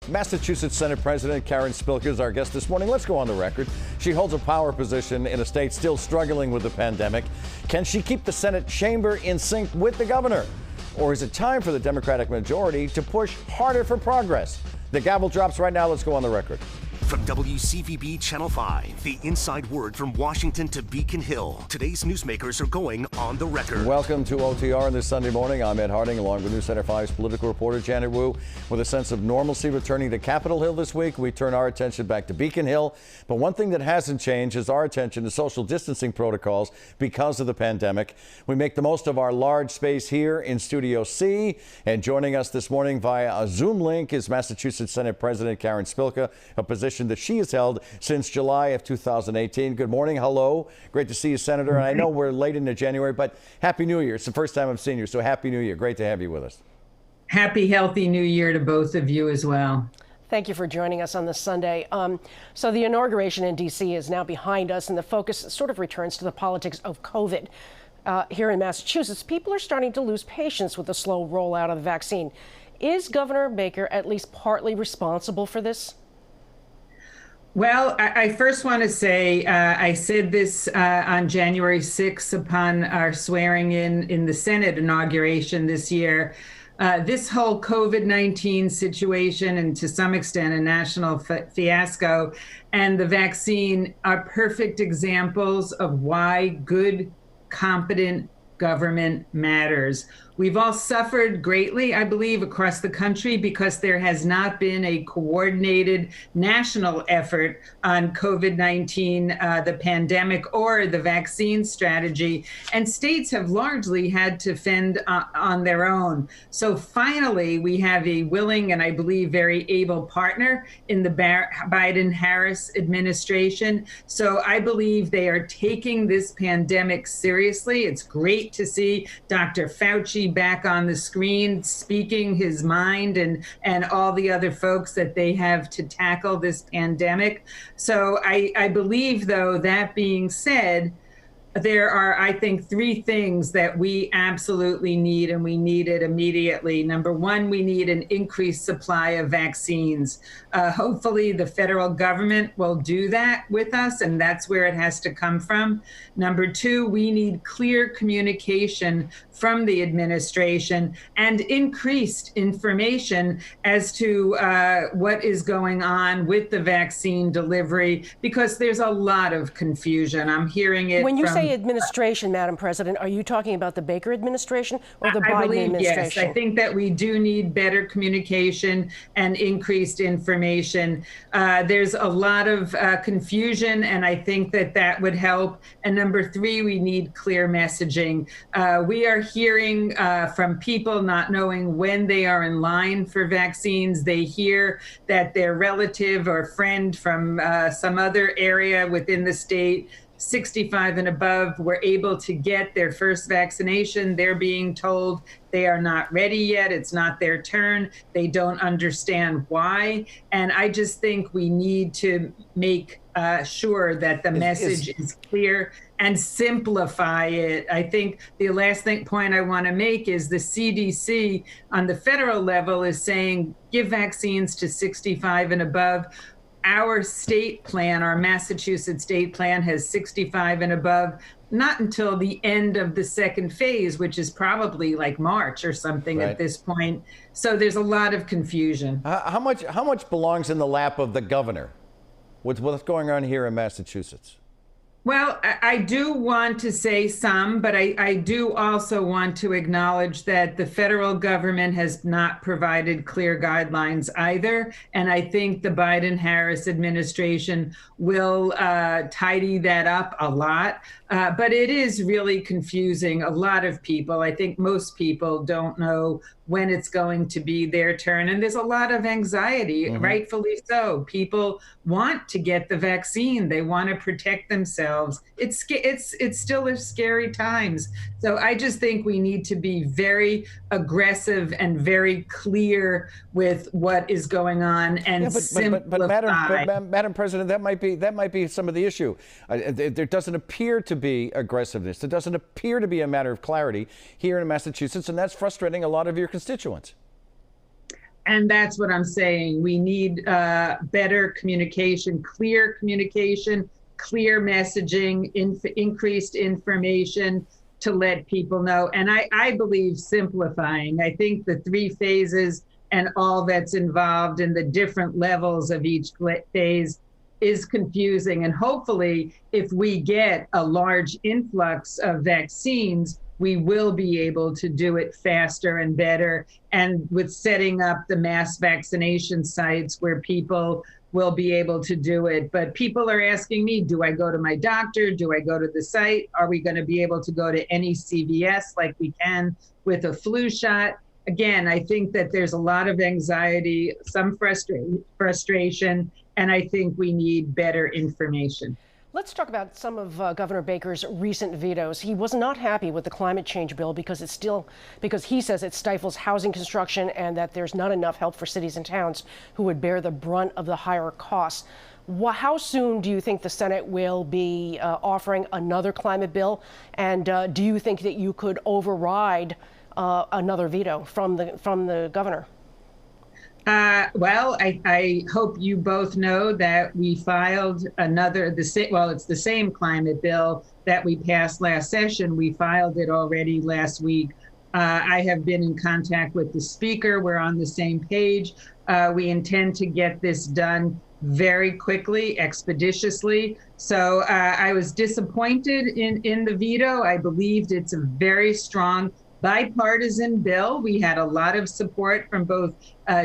Massachusetts Senate President Karen Spilka is our guest this morning. Let's go on the record. She holds a power position in a state still struggling with the pandemic. Can she keep the Senate chamber in sync with the governor? Or is it time for the Democratic majority to push harder for progress? The gavel drops right now. Let's go on the record. From WCVB Channel 5, the inside word from Washington to Beacon Hill. Today's newsmakers are going on the record. Welcome to OTR this Sunday morning. I'm Ed Harding, along with News Center 5's political reporter Janet Wu. With a sense of normalcy returning to Capitol Hill this week, we turn our attention back to Beacon Hill. But one thing that hasn't changed is our attention to social distancing protocols because of the pandemic. We make the most of our large space here in Studio C. And joining us this morning via a Zoom link is Massachusetts Senate President Karen Spilka, a position that she has held since July of 2018. Good morning. Hello. Great to see you, Senator. And I know we're late into January, but Happy New Year. It's the first time I've seen you, so Happy New Year. Great to have you with us. Happy, healthy New Year to both of you as well. Thank you for joining us on this Sunday. So the inauguration in D.C. is now behind us, and the focus sort of returns to the politics of COVID. Here in Massachusetts, people are starting to lose patience with the slow rollout of the vaccine. Is Governor Baker at least partly responsible for this? Well, I first want to say I said this on January 6th upon our swearing in the Senate inauguration this year. This whole COVID-19 situation, and to some extent a national fiasco, and the vaccine are perfect examples of why good, competent government matters. We've all suffered greatly, I believe, across the country because there has not been a coordinated national effort on COVID-19, the pandemic, or the vaccine strategy. And states have largely had to fend on their own. So finally, we have a willing and I believe very able partner in the Biden-Harris administration. So I believe they are taking this pandemic seriously. It's great to see Dr. Fauci back on the screen speaking his mind, and all the other folks that they have to tackle this pandemic. So I believe, though, that being said, there are, I think, three things that we absolutely need, and we need it immediately. Number one, we need an increased supply of vaccines. Hopefully, the federal government will do that with us, and that's where it has to come from. Number two, we need clear communication from the administration and increased information as to what is going on with the vaccine delivery, because there's a lot of confusion. I'm hearing it. When you say administration, Madam President, are you talking about the Baker administration or the Biden administration? Yes, I think that we do need better communication and increased information. There's a lot of confusion, and I think that would help. And number three, we need clear messaging. We are hearing from people not knowing when they are in line for vaccines. They hear that their relative or friend from some other area within the state, 65 and above, were able to get their first vaccination. They're being told they are not ready yet. It's not their turn. They don't understand why. And I just think we need to make sure that the message is clear and simplify it. I think the last point I want to make is the CDC on the federal level is saying give vaccines to 65 and above. Our state plan, our Massachusetts state plan, has 65 and above, not until the end of the second phase, which is probably like March or something at this point. So there's a lot of confusion. How much belongs in the lap of the governor with what's going on here in Massachusetts? Well, I do want to say some, but I do also want to acknowledge that the federal government has not provided clear guidelines either. And I think the Biden-Harris administration will tidy that up a lot. But it is really confusing. A lot of people, I think most people, don't know when it's going to be their turn. And there's a lot of anxiety, rightfully so. People want to get the vaccine. They want to protect themselves. It's still a scary times. So I just think we need to be very aggressive and very clear with what is going on and simplify. But Madam President, that might be some of the issue. There doesn't appear to be aggressiveness. There doesn't appear to be a matter of clarity here in Massachusetts, and that's frustrating a lot of your constituents. And that's what I'm saying. We need better communication, clear messaging, increased information to let people know. And I believe simplifying. I think the 3 phases and all that's involved in the different levels of each phase is confusing. And hopefully, if we get a large influx of vaccines, we will be able to do it faster and better. And with setting up the mass vaccination sites where people will be able to do it. But people are asking me, do I go to my doctor? Do I go to the site? Are we going to be able to go to any CVS like we can with a flu shot? Again, I think that there's a lot of anxiety, some frustration, and I think we need better information. Let's talk about some of Governor Baker's recent vetoes. He was not happy with the climate change bill because he says it stifles housing construction and that there's not enough help for cities and towns who would bear the brunt of the higher costs. How soon do you think the Senate will be offering another climate bill? And do you think that you could override another veto from the governor? Well, I hope you both know that we filed it's the same climate bill that we passed last session. We filed it already last week. I have been in contact with the speaker. We're on the same page. We intend to get this done very quickly, expeditiously. So I was disappointed in the veto. I believed it's a very strong bipartisan bill. We had a lot of support from both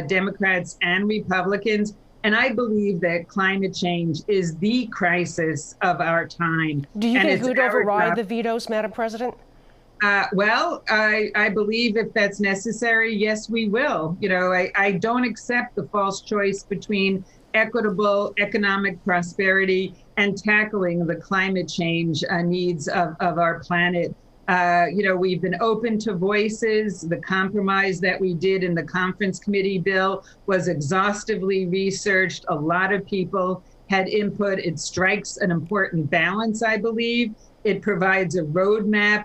Democrats and Republicans. And I believe that climate change is the crisis of our time. Do you think we'd override the vetoes, Madam President? Well, I believe if that's necessary, yes, we will. You know, I don't accept the false choice between equitable economic prosperity and tackling the climate change needs of our planet. We've been open to voices. The compromise that we did in the conference committee bill was exhaustively researched. A lot of people had input. It strikes an important balance, I believe. It provides a roadmap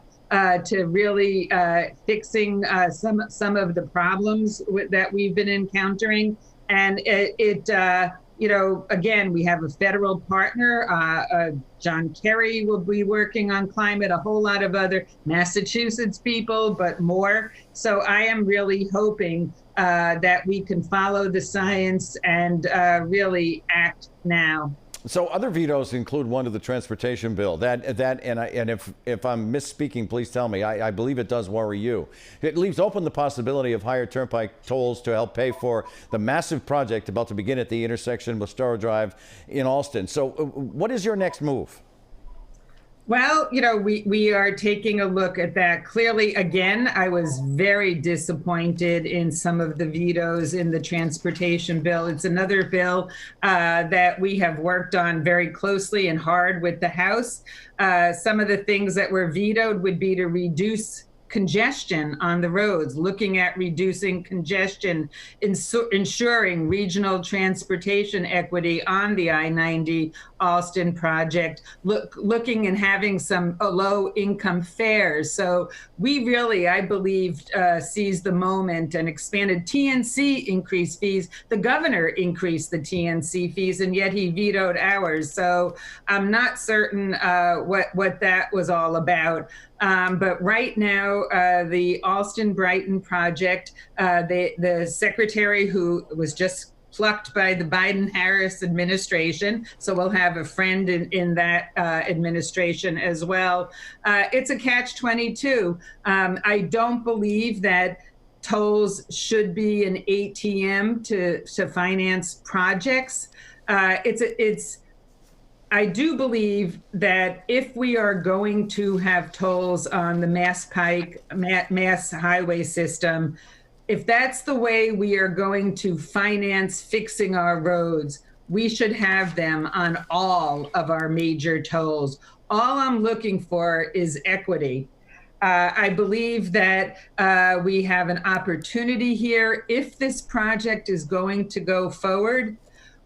to really fixing some of the problems that we've been encountering. And again, we have a federal partner. John Kerry will be working on climate, a whole lot of other Massachusetts people, but more. So I am really hoping that we can follow the science and really act now. So other vetoes include one to the transportation bill. And if I'm misspeaking, please tell me. I believe it does worry you. It leaves open the possibility of higher turnpike tolls to help pay for the massive project about to begin at the intersection with Storrow Drive in Allston. So what is your next move? Well, we are taking a look at that. Clearly, again, I was very disappointed in some of the vetoes in the transportation bill. It's another bill that we have worked on very closely and hard with the House. Some of the things that were vetoed would be to reduce congestion on the roads, looking at reducing congestion, ensuring regional transportation equity on the I-90 Allston project, looking and having some low-income fares. So we really, I believe, seized the moment and expanded TNC increased fees. The governor increased the TNC fees, and yet he vetoed ours. So I'm not certain what that was all about. But right now, the Allston-Brighton project, the secretary who was just plucked by the Biden-Harris administration, so we'll have a friend in that administration as well. It's a catch-22. I don't believe that tolls should be an ATM to finance projects. I do believe that if we are going to have tolls on the Mass highway system, if that's the way we are going to finance fixing our roads, we should have them on all of our major tolls. All I'm looking for is equity. I believe that we have an opportunity here. If this project is going to go forward,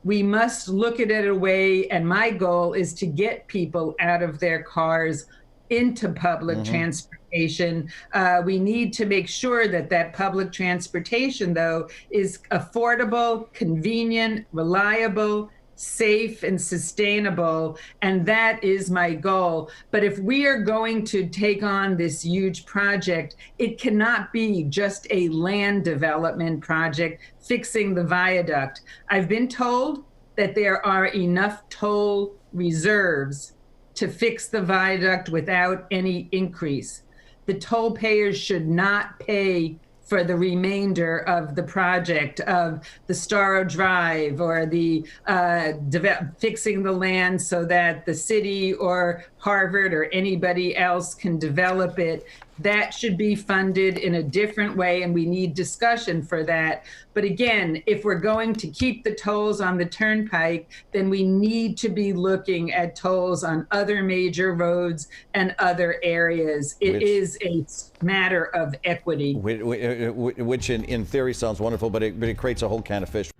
we must look at it a way, and my goal is to get people out of their cars into public transportation. We need to make sure that that public transportation, though, is affordable, convenient, reliable, safe, and sustainable, and that is my goal. But if we are going to take on this huge project, it cannot be just a land development project fixing the viaduct. I've been told that there are enough toll reserves to fix the viaduct without any increase. The toll payers should not pay for the remainder of the project of the Starro Drive or the fixing the land so that the city or Harvard or anybody else can develop it. That should be funded in a different way, and we need discussion for that. But again, if we're going to keep the tolls on the turnpike, then we need to be looking at tolls on other major roads and other areas. It is a matter of equity. Which in theory sounds wonderful, but it creates a whole can of fish.